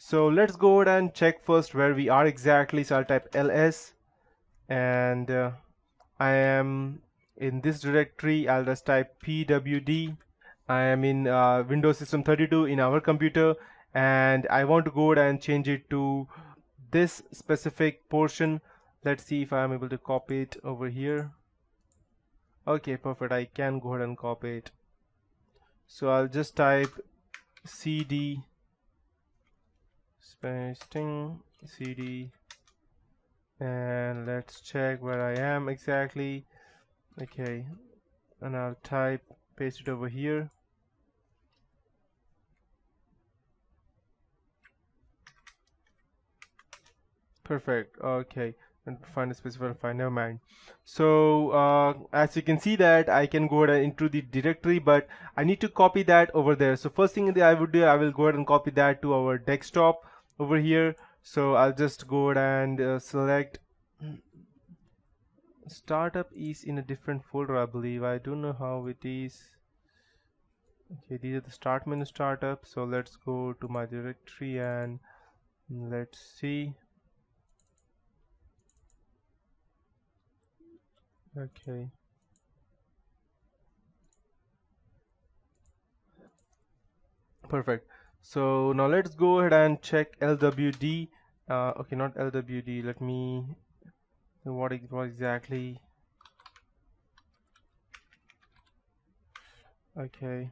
So let's go ahead and check first where we are exactly. So I'll type ls, and I am in this directory. I'll just type pwd. I am in Windows System 32 in our computer, and I want to go ahead and change it to this specific portion. Let's see if I am able to copy it over here. Okay, perfect. I can go ahead and copy it. So I'll just type cd spacing cd, and let's check where I am exactly. Okay, and I'll type, paste it over here. Perfect. Okay, and find a specified file, never mind. So as you can see that I can go ahead and into the directory, but I need to copy that over there. So first thing that I would do, I will go ahead and copy that to our desktop over here. So I'll just go ahead and select startup is in a different folder, I believe. I don't know how it is. Okay, these are the start menu startup. So let's go to my directory and let's see. Okay, perfect. So now let's go ahead and check LWD. Okay, not LWD. Let me. What exactly? Okay.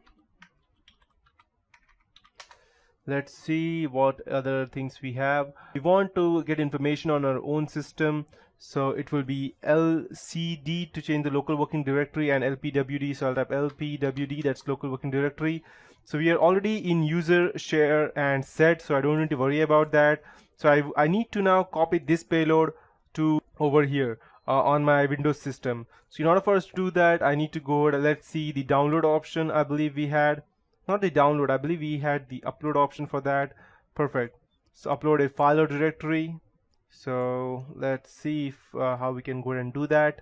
Let's see what other things we have. We want to get information on our own system, so it will be LCD to change the local working directory, and LPWD. So I'll type LPWD, that's local working directory. So we are already in user, share, and set, so I don't need to worry about that. So I need to now copy this payload to over here on my Windows system. So in order for us to do that, I need to go, let's see the download option. I believe we had not the download, I believe we had the upload option for that. Perfect. So upload a file or directory. So let's see if how we can go ahead and do that.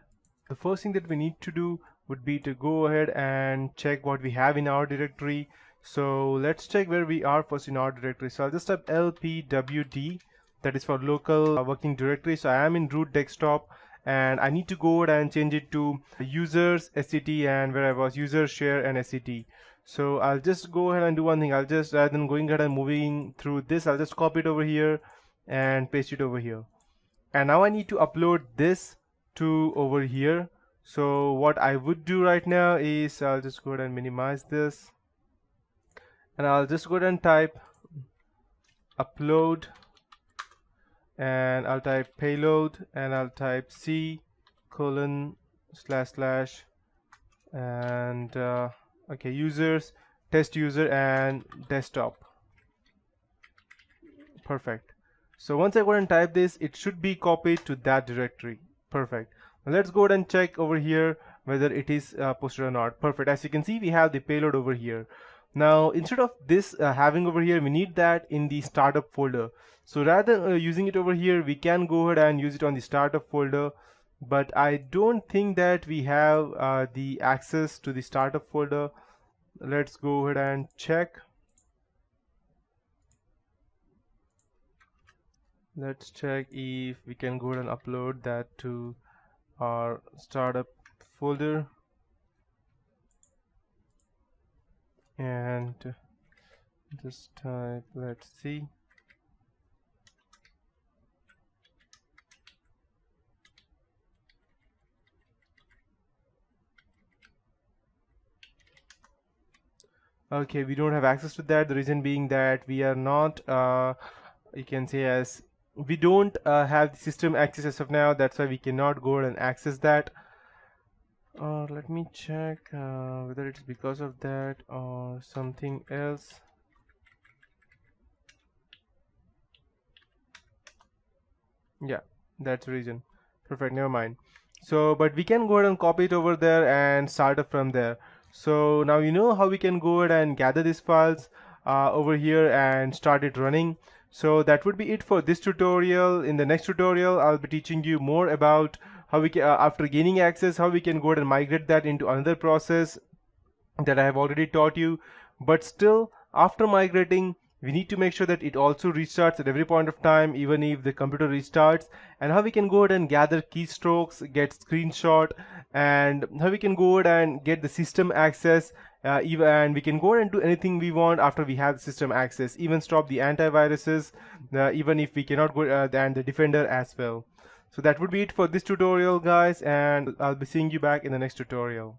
The first thing that we need to do would be to go ahead and check what we have in our directory. So let's check where we are first in our directory. So I'll just type lpwd, that is for local working directory. So I am in root desktop, and I need to go ahead and change it to users, SCT, and where I was user, share, and SCT. So I'll just go ahead and do one thing. I'll just, rather than going ahead and moving through this, I'll just copy it over here and paste it over here. And now I need to upload this to over here. So what I would do right now is I'll just go ahead and minimize this, and I'll just go ahead and type upload, and I'll type payload, and I'll type C:// and okay, users, test user, and desktop. Perfect. So once I go ahead and type this, it should be copied to that directory. Perfect. Now let's go ahead and check over here whether it is posted or not. Perfect. As you can see, we have the payload over here. Now instead of this having over here, we need that in the startup folder. So rather than using it over here, we can go ahead and use it on the startup folder, but I don't think that we have the access to the startup folder. Let's go ahead and check. Let's check if we can go ahead and upload that to our startup folder, and just type, let's see. Okay, we don't have access to that. The reason being that we are not, you can say, as we don't have the system access as of now. That's why we cannot go ahead and access that. Let me check whether it's because of that or something else. Yeah, that's the reason. Perfect, never mind. So, but we can go ahead and copy it over there and start up from there. So now you know how we can go ahead and gather these files over here and start it running. So that would be it for this tutorial. In the next tutorial, I'll be teaching you more about how we can, after gaining access, how we can go ahead and migrate that into another process that I have already taught you. But still, after migrating, We need to make sure that it also restarts at every point of time, even if the computer restarts, and how we can go ahead and gather keystrokes, get screenshot, and how we can go ahead and get the system access, and we can go ahead and do anything we want after we have the system access, even stop the antiviruses, even if we cannot go, and the defender as well. So that would be it for this tutorial, guys, and I'll be seeing you back in the next tutorial.